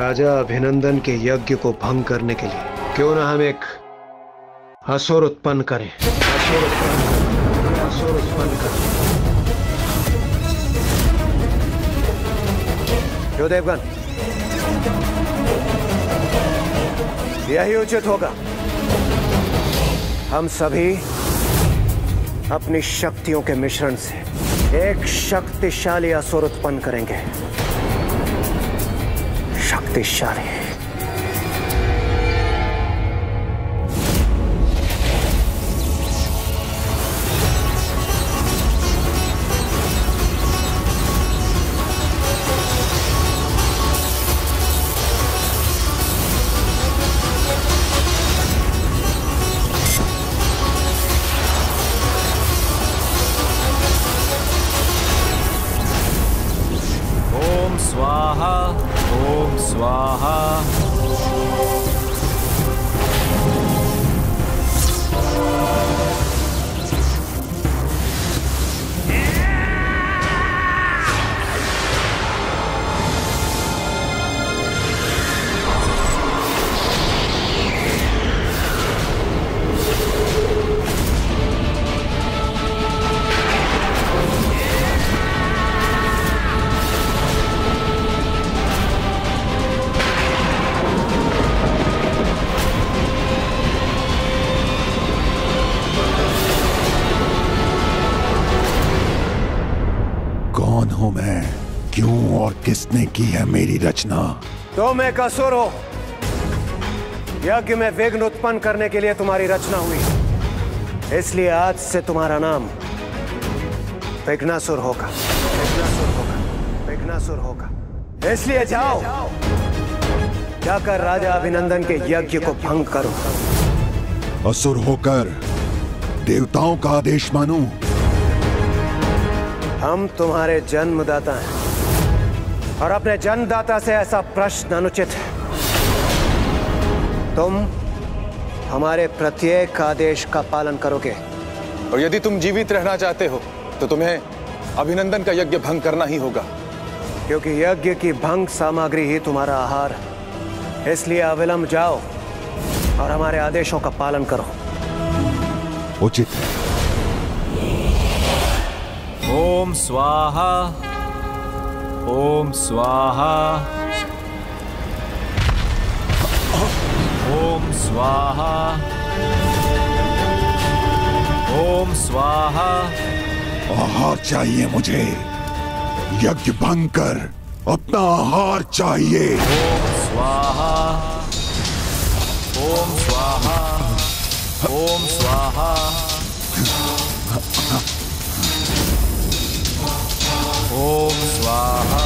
राजा अभिनंदन के यज्ञ को भंग करने के लिए क्यों ना हम एक असुर उत्पन्न करें। असुर उत्पन्न करें, असुर उत्पन्न करें। जो देवगन, यही उचित होगा। हम सभी अपनी शक्तियों के मिश्रण से एक शक्तिशाली असुर उत्पन्न करेंगे। शक्तिशाली। स्वाहा ओम स्वाहा। कौन हूं मैं, क्यों और किसने की है मेरी रचना? तुम एक असुर हो। यज्ञ में विघ्न उत्पन्न करने के लिए तुम्हारी रचना हुई, इसलिए आज से तुम्हारा नाम विघ्नासुर होगा। विघ्नासुर होगा, विघ्नासुर होगा। इसलिए जाओ, जाकर राजा अभिनंदन के यज्ञ को भंग करो। असुर होकर देवताओं का आदेश मानूं? हम तुम्हारे जन्मदाता हैं और अपने जन्मदाता से ऐसा प्रश्न अनुचित है। तुम हमारे प्रत्येक आदेश का पालन करोगे। और यदि तुम जीवित रहना चाहते हो तो तुम्हें अभिनंदन का यज्ञ भंग करना ही होगा, क्योंकि यज्ञ की भंग सामग्री ही तुम्हारा आहार है। इसलिए अविलंब जाओ और हमारे आदेशों का पालन करो। उचित है। ओम स्वाहा ओम स्वाहा ओम स्वाहा ओम स्वाहा। आहार चाहिए मुझे। यज्ञ भंग कर अपना आहार चाहिए। ओम स्वाहा ओम स्वाहा ओम स्वाहा ओम स्वाहा।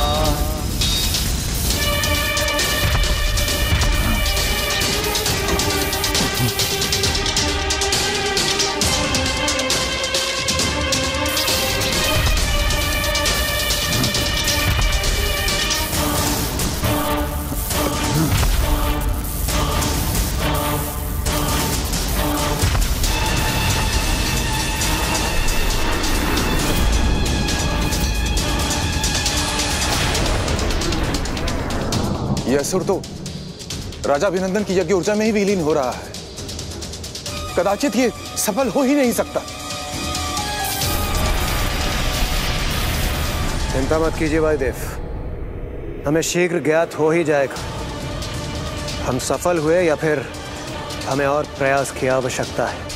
यह असुर तो राजा अभिनंदन की यज्ञ ऊर्जा में ही विलीन हो रहा है। कदाचित ये सफल हो ही नहीं सकता। चिंता मत कीजिए वायुदेव, हमें शीघ्र ज्ञात हो ही जाएगा हम सफल हुए या फिर हमें और प्रयास की आवश्यकता है।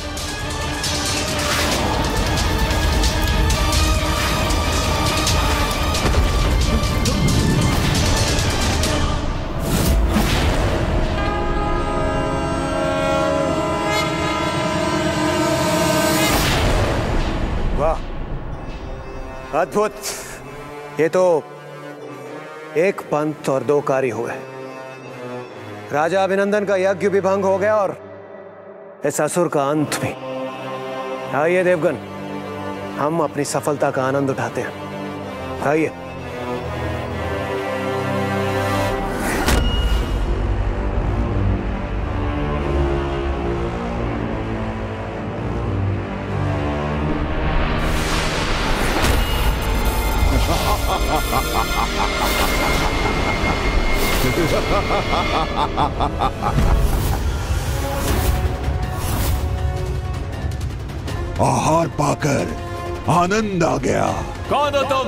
वाह, अद्भुत। ये तो एक पंथ और दो कार्य हुए। राजा अभिनंदन का यज्ञ भी भंग हो गया और इस असुर का अंत भी। आइए देवगन, हम अपनी सफलता का आनंद उठाते हैं। आइए। आहार पाकर आनंद आ गया। कौन हो तुम?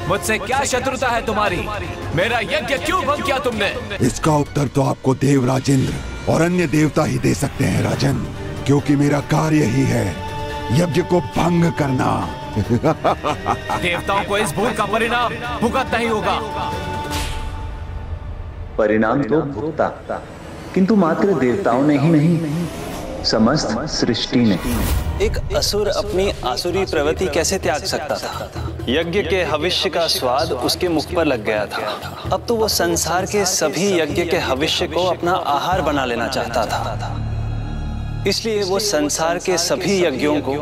मुझसे क्या शत्रुता है तुम्हारी? मेरा यज्ञ क्यों भंग किया तुमने? इसका उत्तर तो आपको देवराज इंद्र और अन्य देवता ही दे सकते हैं राजन, क्योंकि मेरा कार्य ही है यज्ञ को भंग करना। देवताओं को इस भूल का परिणाम भुगतना ही होगा। परिणाम तो भुगता, किंतु मात्र देवताओं ने ही नहीं, समस्त सृष्टि ने। एक असुर अपनी आसुरी प्रवृत्ति कैसे त्याग सकता था? यज्ञ के हविष्य का स्वाद उसके मुख पर लग गया था। अब तो वो संसार के सभी यज्ञ के हविष्य को अपना आहार बना लेना चाहता था। इसलिए वो संसार के सभी यज्ञों को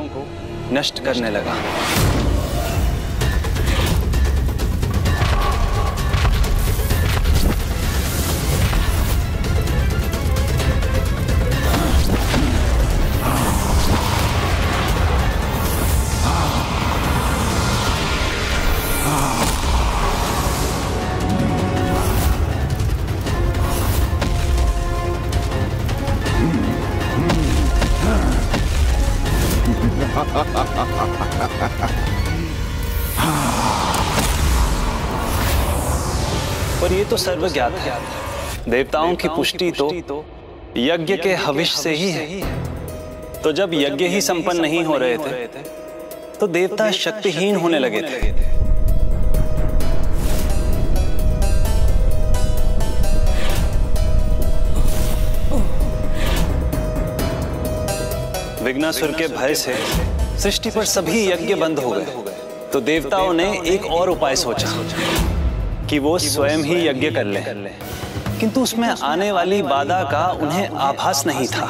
नष्ट करने लगा। पर ये तो सर्वज्ञात है, देवताओं की पुष्टि तो यज्ञ के हविष्य से ही है। तो जब यज्ञ ही संपन्न नहीं हो रहे थे तो देवता शक्तिहीन होने लगे थे। विघ्नासुर के भय से सृष्टि पर सभी यज्ञ बंद हो गए। तो देवताओं ने एक और उपाय सोचा कि वो स्वयं ही यज्ञ कर लें, किंतु उसमें आने वाली बाधा का उन्हें आभास नहीं था।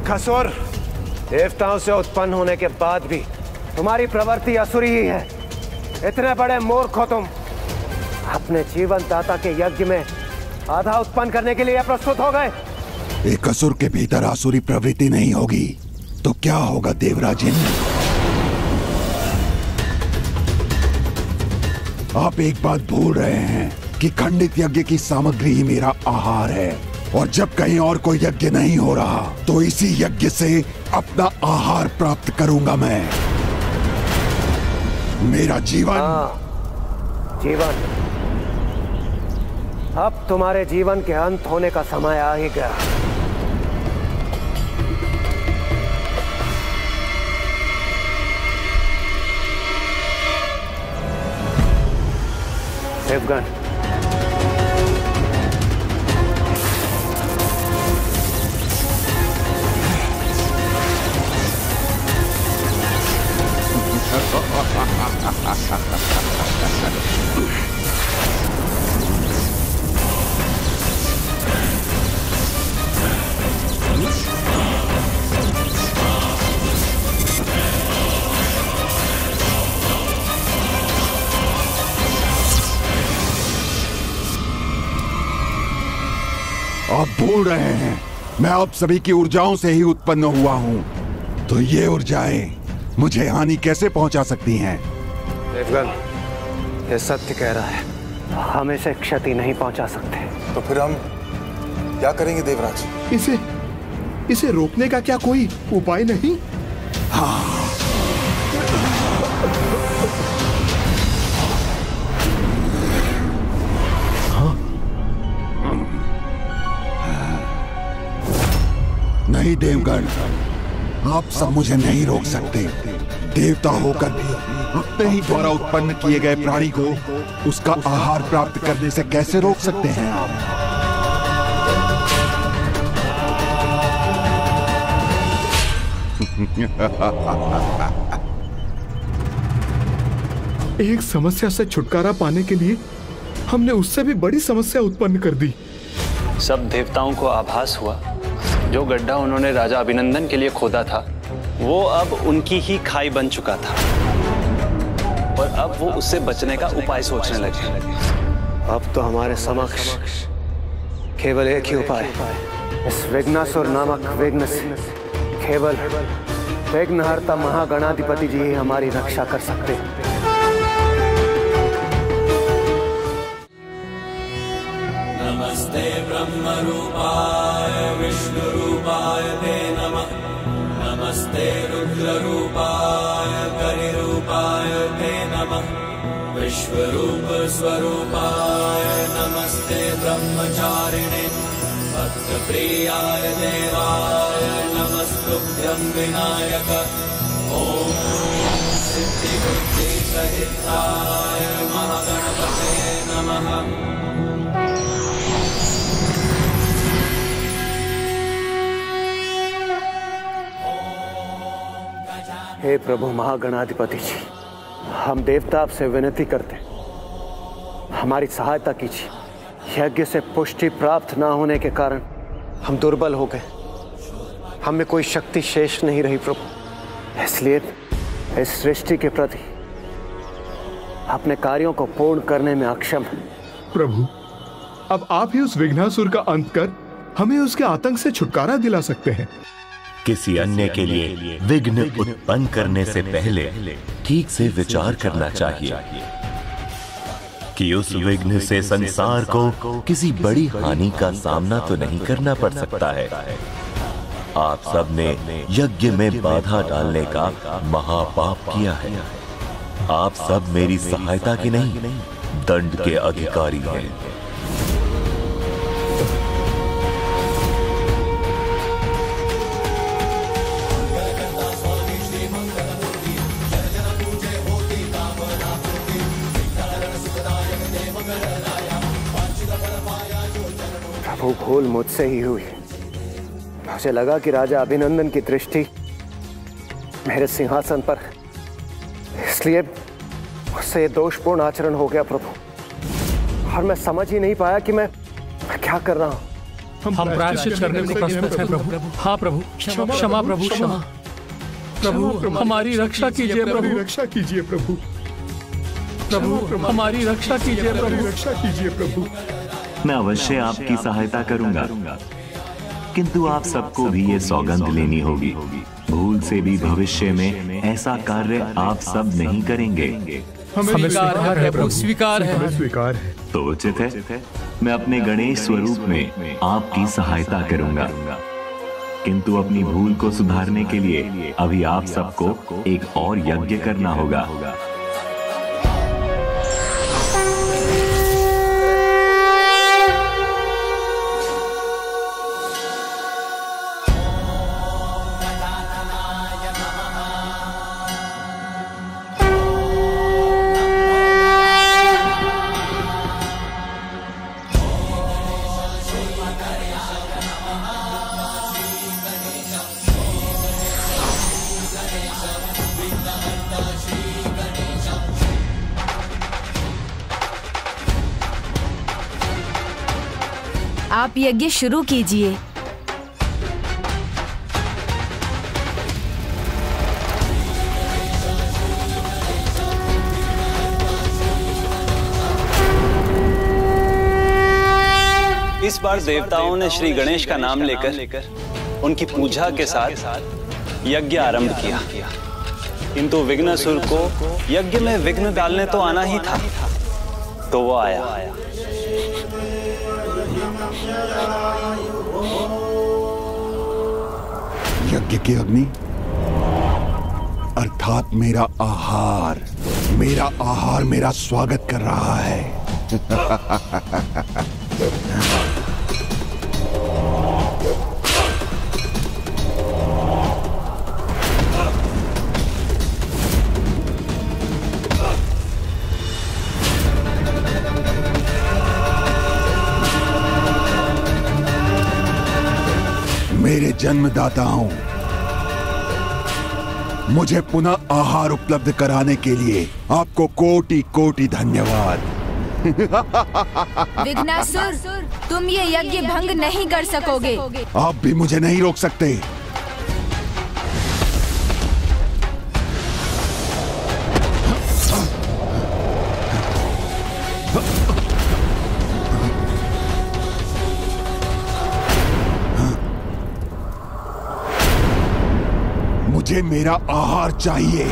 असुर, देवताओं से उत्पन्न होने के बाद भी तुम्हारी प्रवृत्ति असुरी ही है। इतने बड़े मूर्ख हो तुम, अपने जीवन दाता के यज्ञ में आधा उत्पन्न करने के लिए प्रस्तुत हो गए। एक असुर के भीतर आसुरी प्रवृत्ति नहीं होगी तो क्या होगा देवराज इंद्र? आप एक बात भूल रहे हैं कि खंडित यज्ञ की सामग्री ही मेरा आहार है, और जब कहीं और कोई यज्ञ नहीं हो रहा तो इसी यज्ञ से अपना आहार प्राप्त करूंगा मैं। मेरा जीवन जीवन अब तुम्हारे जीवन के अंत होने का समय आ ही गया। देवगण, आप भूल रहे हैं मैं आप सभी की ऊर्जाओं से ही उत्पन्न हुआ हूं, तो ये ऊर्जाएं मुझे हानि कैसे पहुंचा सकती हैं? देवगण, ये सत्य कह रहा है, हम इसे क्षति नहीं पहुंचा सकते। तो फिर हम क्या करेंगे देवराज? इसे रोकने का क्या कोई उपाय नहीं? हाँ, नहीं देवगण, आप सब मुझे नहीं रोक सकते। देवता होकर भी अपने ही द्वारा उत्पन्न किए गए प्राणी को उसका आहार प्राप्त करने से कैसे रोक सकते हैं आप? एक समस्या से छुटकारा पाने के लिए हमने उससे भी बड़ी समस्या उत्पन्न कर दी। सब देवताओं को आभास हुआ जो गड्ढा उन्होंने राजा अभिनंदन के लिए खोदा था वो अब उनकी ही खाई बन चुका था और अब वो उससे बचने का उपाय सोचने लगे। अब तो हमारे समक्ष केवल एक ही उपाय, इस विघ्नासुर नामक विघ्न से केवल विघ्नहर्ता महागणाधिपति जी ही हमारी रक्षा कर सकते हैं। नमस्ते ब्रह्म रूपाय विष्णु रूपाय ते नमः। नमस्ते रुद्र रूपाय करि रूपाय ते नमः। विश्वरूप स्वरूपाय नमस्ते ब्रह्मचारिणे भक्तप्रियाय देवाय नमस्तुभ्यं विनायक। ओम सिद्धिबुद्धि सहिताय महागणपतये नमः। हे प्रभु महागणाधिपति जी, हम देवता आपसे विनती करते हैं, हमारी सहायता कीजिए। यज्ञ से पुष्टि प्राप्त ना होने के कारण हम दुर्बल हो गए, हम में कोई शक्ति शेष नहीं रही प्रभु। इसलिए इस सृष्टि के प्रति अपने कार्यों को पूर्ण करने में अक्षम है। प्रभु, अब आप ही उस विघ्नासुर का अंत कर हमें उसके आतंक से छुटकारा दिला सकते हैं। किसी अन्य के लिए विघ्न उत्पन्न करने से पहले ठीक से विचार करना चाहिए कि उस विघ्न से संसार को किसी बड़ी हानि का सामना तो नहीं करना पड़ सकता है। आप सब ने यज्ञ में बाधा डालने का महापाप किया है। आप सब मेरी सहायता की नहीं, दंड के अधिकारी हैं। प्रभु, भूल मुझसे ही हुई। मुझे लगा कि राजा अभिनंदन की दृष्टि मेरे सिंहासन पर, इसलिए मुझसे ये दोषपूर्ण आचरण हो गया प्रभु। और मैं समझ ही नहीं पाया कि मैं क्या कर रहा हूँ। हम प्रायश्चित करने को प्रस्तुत हैं प्रभु। हाँ प्रभु, क्षमा प्रभु, क्षमा प्रभु, हमारी रक्षा कीजिए प्रभु, रक्षा कीजिए प्रभु, प्रभु हमारी रक्षा कीजिए प्रभु, रक्षा कीजिए प्रभु। मैं अवश्य आपकी सहायता करूंगा, किंतु आप सबको भी ये सौगंध लेनी होगी, भूल से भी भविष्य में ऐसा कार्य आप सब नहीं करेंगे। हमें स्वीकार है प्रभु, स्वीकार है, स्वीकार है। तो उचित है मैं अपने गणेश स्वरूप में आपकी सहायता करूंगा, किंतु अपनी भूल को सुधारने के लिए अभी आप सबको एक और यज्ञ करना होगा। आप यज्ञ शुरू कीजिए। इस बार देवताओं ने श्री गणेश का नाम लेकर उनकी पूजा के साथ यज्ञ आरंभ किया, किंतु विघ्नासुर को यज्ञ में विघ्न डालने तो आना ही था, तो वो आया। यज्ञ की अग्नि अर्थात मेरा आहार मेरा स्वागत कर रहा है। मेरे जन्मदाताओं, मुझे पुनः आहार उपलब्ध कराने के लिए आपको कोटि कोटि धन्यवाद। विघ्नासुर, तुम ये यज्ञ भंग नहीं कर सकोगे। आप भी मुझे नहीं रोक सकते। मुझे मेरा आहार चाहिए।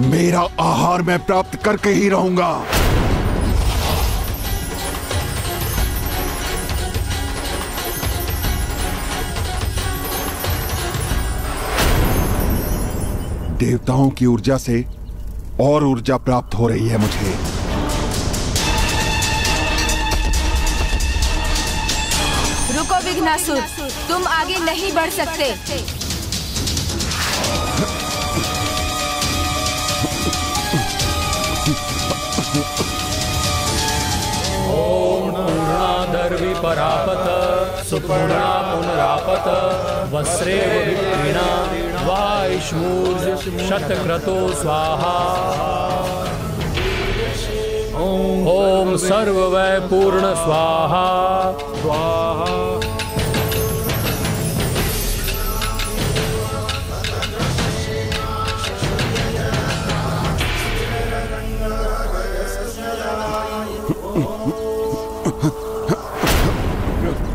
मेरा आहार मैं प्राप्त करके ही रहूंगा। देवताओं की ऊर्जा से और ऊर्जा प्राप्त हो रही है मुझे। रुको विघ्नासुर, तुम आगे नहीं बढ़ सकते। ओम पूर्णादर्वि परापत सुपूर्णा पुनरापत वस्त्रे विप्रीणा वाइष्मूर्ज शतक्रतो स्वाहा। ओम सर्ववै पूर्ण स्वाहा स्वाहा।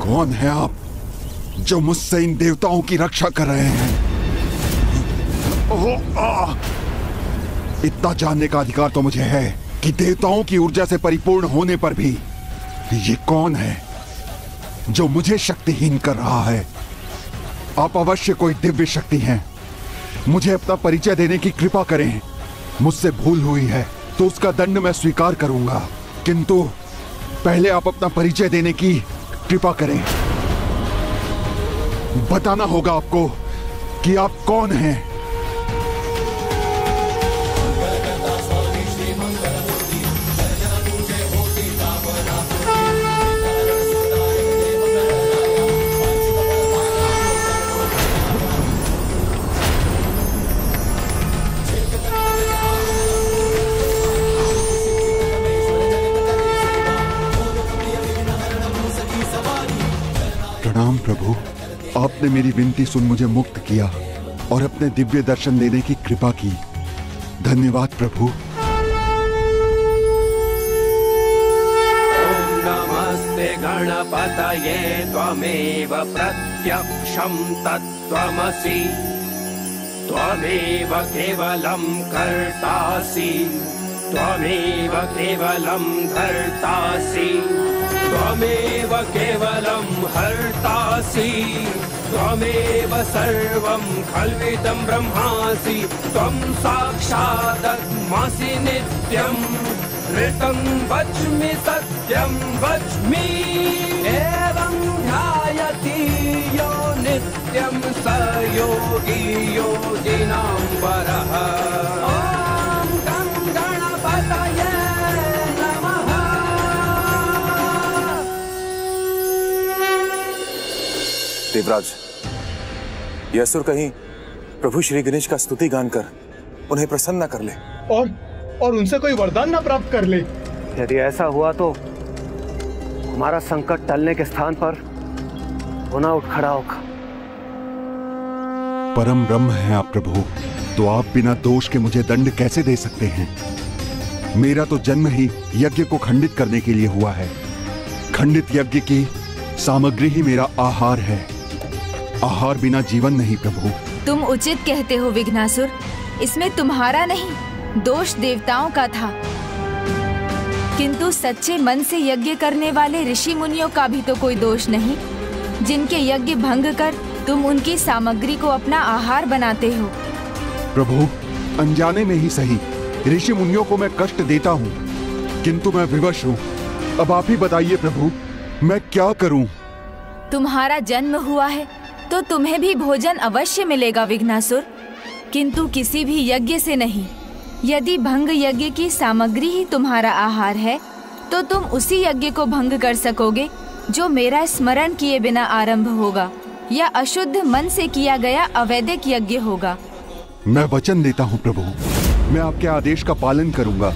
कौन है आप जो मुझसे इन देवताओं की रक्षा कर रहे हैं? इतना जानने का अधिकार तो मुझे है कि देवताओं की ऊर्जा से परिपूर्ण होने पर भी ये कौन है जो मुझे शक्तिहीन कर रहा है? आप अवश्य कोई दिव्य शक्ति हैं। मुझे अपना परिचय देने की कृपा करें। मुझसे भूल हुई है तो उसका दंड मैं स्वीकार करूंगा, किंतु पहले आप अपना परिचय देने की कृपा करें। बताना होगा आपको कि आप कौन हैं। प्रणाम प्रभु, आपने मेरी विनती सुन मुझे मुक्त किया और अपने दिव्य दर्शन देने की कृपा की। धन्यवाद प्रभु। ओम नमस्ते गणपतये त्वमेव प्रत्यक्षं तत्त्वमसि त्वमेव केवलं कर्तासि त्वमेव केवलं धर्तासि त्वमेव केवलं हर्तासि त्वमेव सर्वं खल्विदं ब्रह्मासि त्वं साक्षादत्मासि नित्यं ऋतं वच्मि सत्यं वच्मि एवं ध्यायति यो नित्यं स योगी योगिनां वरः। ॐ गं गणपतये देवराज, यह असुर कहीं प्रभु श्री गणेश का स्तुति गान कर उन्हें प्रसन्न कर ले और उनसे कोई वरदान ना प्राप्त कर ले। यदि ऐसा हुआ तो हमारा संकट टलने के स्थान पर पुनः उठ खड़ा होगा। परम ब्रह्म है आप प्रभु, तो आप बिना दोष के मुझे दंड कैसे दे सकते हैं? मेरा तो जन्म ही यज्ञ को खंडित करने के लिए हुआ है। खंडित यज्ञ की सामग्री ही मेरा आहार है। आहार बिना जीवन नहीं प्रभु। तुम उचित कहते हो विघ्नासुर, इसमें तुम्हारा नहीं दोष देवताओं का था, किंतु सच्चे मन से यज्ञ करने वाले ऋषि मुनियों का भी तो कोई दोष नहीं, जिनके यज्ञ भंग कर तुम उनकी सामग्री को अपना आहार बनाते हो। प्रभु, अनजाने में ही सही ऋषि मुनियों को मैं कष्ट देता हूँ, किंतु मैं विवश हूँ। अब आप ही बताइए प्रभु, मैं क्या करूँ? तुम्हारा जन्म हुआ है तो तुम्हें भी भोजन अवश्य मिलेगा विघ्नासुर, किंतु किसी भी यज्ञ से नहीं। यदि भंग यज्ञ की सामग्री ही तुम्हारा आहार है तो तुम उसी यज्ञ को भंग कर सकोगे जो मेरा स्मरण किए बिना आरंभ होगा या अशुद्ध मन से किया गया अवैदिक यज्ञ होगा। मैं वचन देता हूँ प्रभु, मैं आपके आदेश का पालन करूंगा।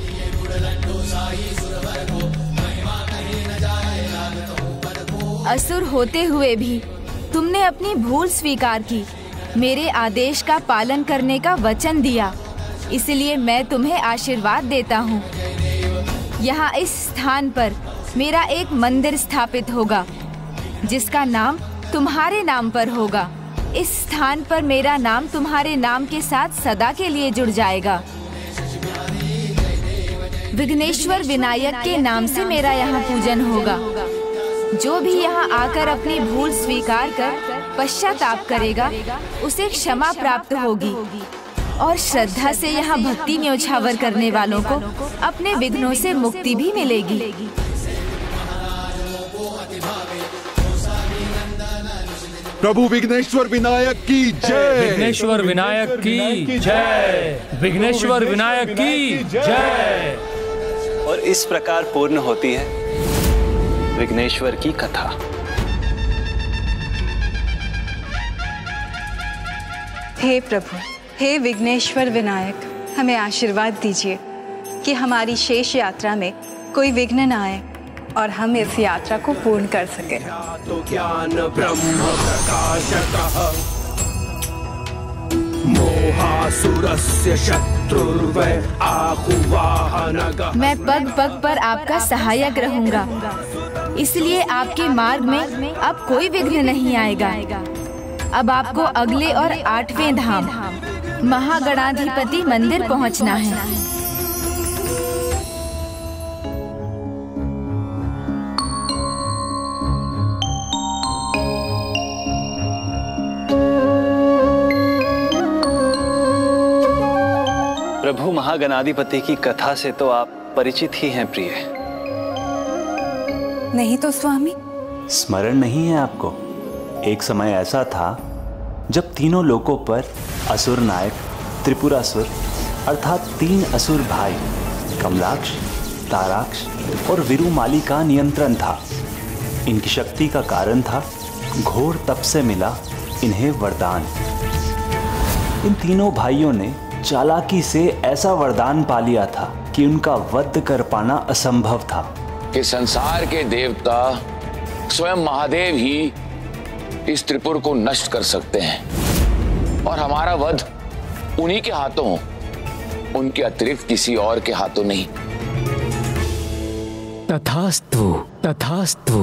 असुर होते हुए भी तुमने अपनी भूल स्वीकार की, मेरे आदेश का पालन करने का वचन दिया, इसलिए मैं तुम्हें आशीर्वाद देता हूँ। यहाँ इस स्थान पर मेरा एक मंदिर स्थापित होगा जिसका नाम तुम्हारे नाम पर होगा। इस स्थान पर मेरा नाम तुम्हारे नाम के साथ सदा के लिए जुड़ जाएगा। विघ्नेश्वर विनायक के नाम से मेरा यहाँ पूजन होगा। जो भी यहाँ आकर अपनी भूल स्वीकार कर पश्चाताप करेगा उसे क्षमा प्राप्त होगी और श्रद्धा से यहाँ भक्ति न्योछावर करने वालों को अपने विघ्नों से मुक्ति भी मिलेगी। प्रभु विघ्नेश्वर विनायक की जय। विघ्नेश्वर विनायक की जय। विघ्नेश्वर विनायक की जय। और इस प्रकार पूर्ण होती है विघ्नेश्वर की कथा। हे प्रभु, हे विघ्नेश्वर विनायक, हमें आशीर्वाद दीजिए कि हमारी शेष यात्रा में कोई विघ्न न आए और हम इस यात्रा को पूर्ण कर सके। तो ज्ञान ब्रह्म प्रकाशतः मोहासुरस्य शत्रुर्वै आहुवाहनगः। मैं पग पग पर आपका सहायक रहूंगा, इसलिए आपके मार्ग में अब कोई विघ्न नहीं आएगा। अब आपको अगले और 8वें धाम महागणाधिपति मंदिर पहुंचना है। प्रभु महागणाधिपति की कथा से तो आप परिचित ही हैं प्रिय। नहीं तो स्वामी? स्मरण नहीं है आपको? एक समय ऐसा था जब तीनों लोकों पर असुर नायक त्रिपुरासुर अर्थात 3 असुर भाई कमलाक्ष, ताराक्ष और विरुमाली का नियंत्रण था। इनकी शक्ति का कारण था घोर तप से मिला इन्हें वरदान। इन तीनों भाइयों ने चालाकी से ऐसा वरदान पा लिया था कि उनका वध कर पाना असंभव था। कि संसार के देवता स्वयं महादेव ही इस त्रिपुर को नष्ट कर सकते हैं और हमारा वध उन्हीं के हाथों, उनके अतिरिक्त किसी और के हाथों नहीं। तथास्तु, तथास्तु।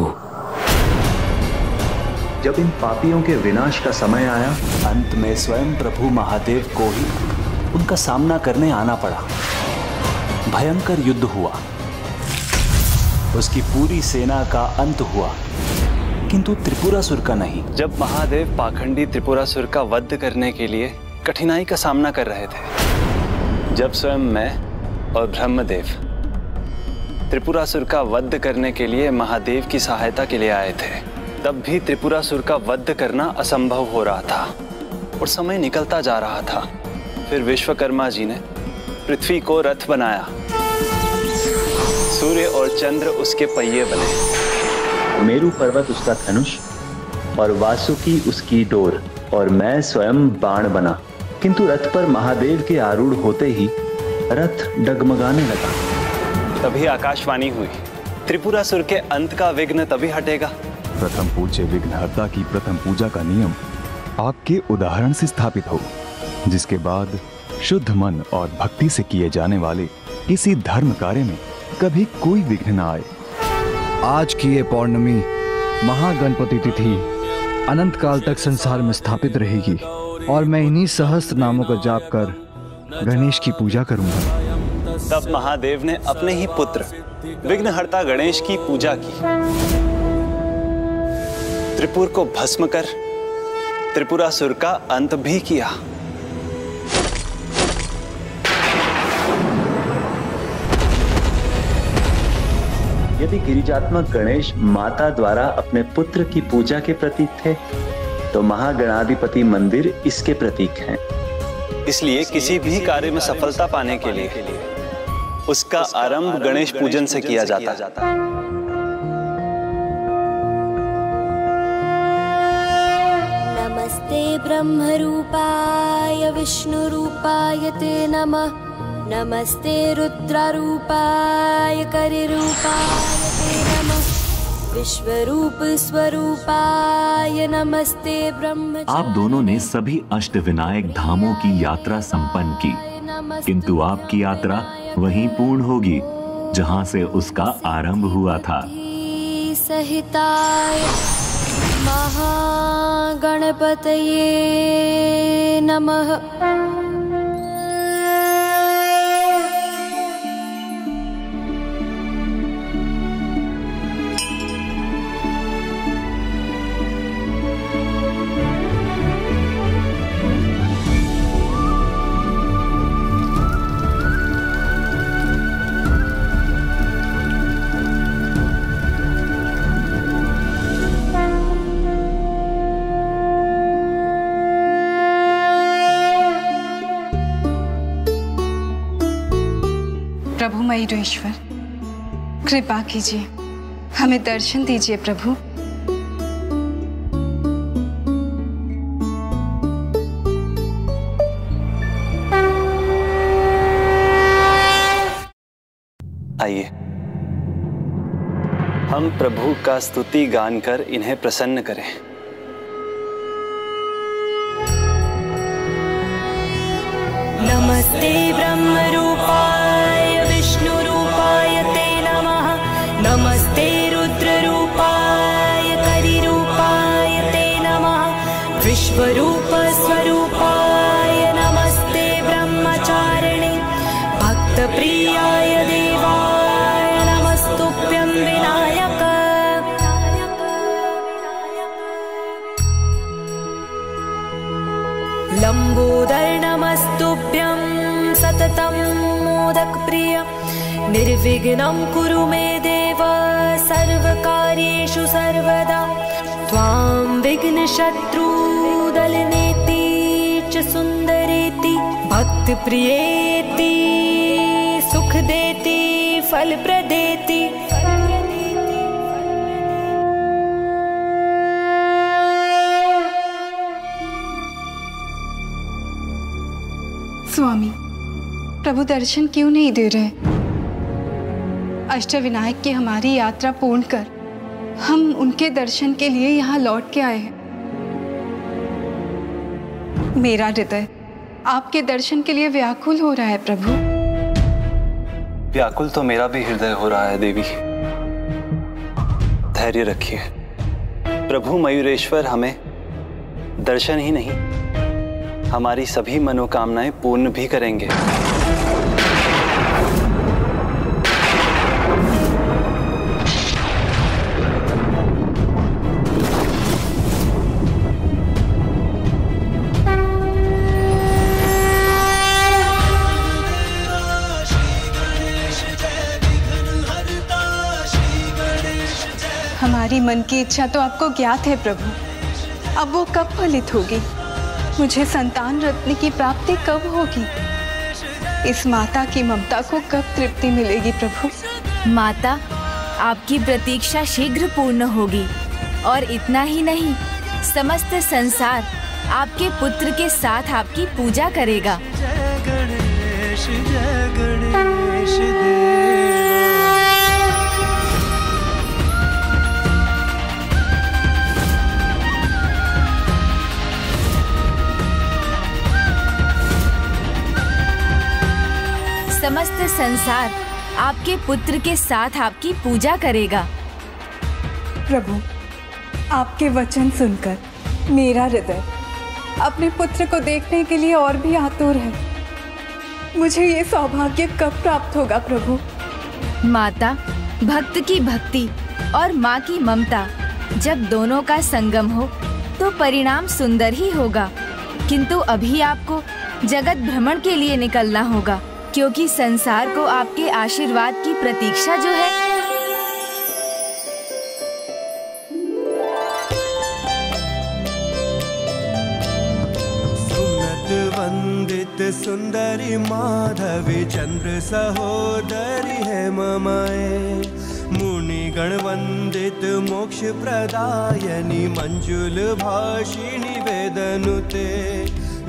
जब इन पापियों के विनाश का समय आया, अंत में स्वयं प्रभु महादेव को ही उनका सामना करने आना पड़ा। भयंकर युद्ध हुआ, उसकी पूरी सेना का अंत हुआ, किंतु त्रिपुरासुर का नहीं। जब महादेव पाखंडी त्रिपुरासुर का वध करने के लिए कठिनाई का सामना कर रहे थे, जब स्वयं मैं और ब्रह्मदेव त्रिपुरासुर का वध करने के लिए महादेव की सहायता के लिए आए थे, तब भी त्रिपुरासुर का वध करना असंभव हो रहा था और समय निकलता जा रहा था। फिर विश्वकर्मा जी ने पृथ्वी को रथ बनाया, सूर्य और चंद्र उसके पहिए बने। मेरु पर्वत उसका धनुष और वासुकी उसकी डोर और मैं स्वयं बाण बना। किंतु रथ पर महादेव के आरूढ़ होते ही रथ डगमगाने लगा। तभी आकाशवाणी हुई, त्रिपुरासुर के अंत का विघ्न तभी हटेगा। प्रथम पूज्य विघ्नहर्ता की प्रथम पूजा का नियम आपके उदाहरण से स्थापित हो, जिसके बाद शुद्ध मन और भक्ति से किए जाने वाले किसी धर्म कार्य में कभी कोई विघ्न न आए। आज की ये पौर्णमी महागणपति तिथि अनंत काल तक संसार में स्थापित रहेगी और मैं इन्हीं सहस्त्र नामों का जाप कर गणेश की पूजा करूंगा। तब महादेव ने अपने ही पुत्र विघ्नहर्ता गणेश की पूजा की। त्रिपुर को भस्म कर त्रिपुरासुर का अंत भी किया। यदि गिरिजात्मक गणेश माता द्वारा अपने पुत्र की पूजा के प्रतीक थे, तो महागणाधिपति मंदिर इसके प्रतीक हैं। इसलिए किसी भी कार्य में सफलता पाने के लिए उसका आरंभ गणेश पूजन से किया जाता है। नमस्ते ब्रह्मरूपाय विष्णुरूपाय ते नमः। नमस्ते रुद्ररूपाय करिरूपाय ते नमः। विश्वरूप स्वरूपाय नमस्ते ब्रह्म। आप दोनों ने सभी अष्टविनायक धामों की यात्रा संपन्न की, किंतु आपकी यात्रा वहीं पूर्ण होगी जहां से उसका आरंभ हुआ था। सहिताय महागणपतये नमः। प्रभु मयूरेश्वर, कृपा कीजिए, हमें दर्शन दीजिए प्रभु। आइए हम प्रभु का स्तुति गान कर इन्हें प्रसन्न करें। नमस्ते ब्रह्मरूपाय विष्णुरूपाय ते नमः। नमस्ते रुद्ररूपाय करिरूपाय ते नमः। विश्वरूप स्वरूपाय नमस्ते ब्रह्मचारिणे। भक्तप्रियाय देवाय नमस्तुभ्यं विनायक। लंबोदर नमस्तुभ्यं सततं मोदक प्रिय। निर्विघ्नं कुरु मे देव सर्वकार्येषु सर्वदा। त्वां विघ्नशत्रुदलनेति च सुन्दरेति। भक्तप्रियेति सुखदेति फलप्रदेति। स्वामी, प्रभु दर्शन क्यों नहीं दे रहे? अष्टविनायक की हमारी यात्रा पूर्ण कर हम उनके दर्शन के लिए यहाँ लौट के आए हैं। मेरा हृदय आपके दर्शन के लिए व्याकुल हो रहा है प्रभु। व्याकुल तो मेरा भी हृदय हो रहा है देवी। धैर्य रखिए, प्रभु मयूरेश्वर हमें दर्शन ही नहीं, हमारी सभी मनोकामनाएं पूर्ण भी करेंगे। हमारी मन की इच्छा तो आपको ज्ञात है प्रभु। अब वो कब फलित होगी? मुझे संतान रत्न की प्राप्ति कब होगी? इस माता की ममता को कब तृप्ति मिलेगी प्रभु? माता, आपकी प्रतीक्षा शीघ्र पूर्ण होगी। और इतना ही नहीं, समस्त संसार आपके पुत्र के साथ आपकी पूजा करेगा। समस्त संसार आपके पुत्र के साथ आपकी पूजा करेगा। प्रभु, आपके वचन सुनकर मेरा हृदय अपने पुत्र को देखने के लिए और भी आतुर है। मुझे ये सौभाग्य कब प्राप्त होगा प्रभु? माता, भक्त की भक्ति और माँ की ममता जब दोनों का संगम हो तो परिणाम सुंदर ही होगा। किंतु अभी आपको जगत भ्रमण के लिए निकलना होगा, क्योंकि संसार को आपके आशीर्वाद की प्रतीक्षा जो है। सुनत वंदित सुंदरी माधवी चंद्र सहोदरी है ममाए मुनि गण वंदित मोक्ष प्रदायनी मंजुल भाषिणी वेदनुते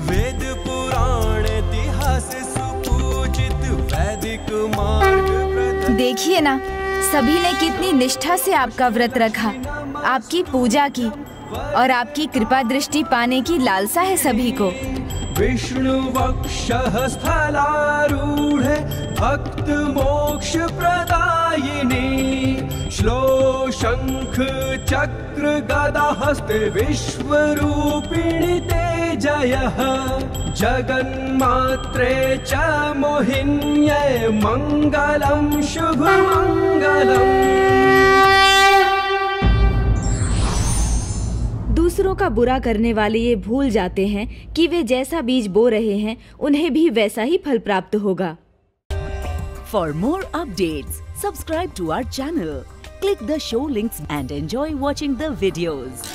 वेद पुराण इतिहास सुपूजित वैदिक मार्ग। देखिए ना, सभी ने कितनी निष्ठा से आपका व्रत रखा, आपकी पूजा की और आपकी कृपा दृष्टि पाने की लालसा है सभी को। विष्णु वक्षः स्थलारूढ़ भक्त मोक्ष प्रदायिनी श्लो शंख चक्र गदा हस्ते विश्वरूपिणी तेजयः जगन्मात्रे च मोहिन्यै मंगलम शुभ मंगलम। दूसरों का बुरा करने वाले ये भूल जाते हैं कि वे जैसा बीज बो रहे हैं उन्हें भी वैसा ही फल प्राप्त होगा। For more updates, subscribe to our channel, click the show links and enjoy watching the videos.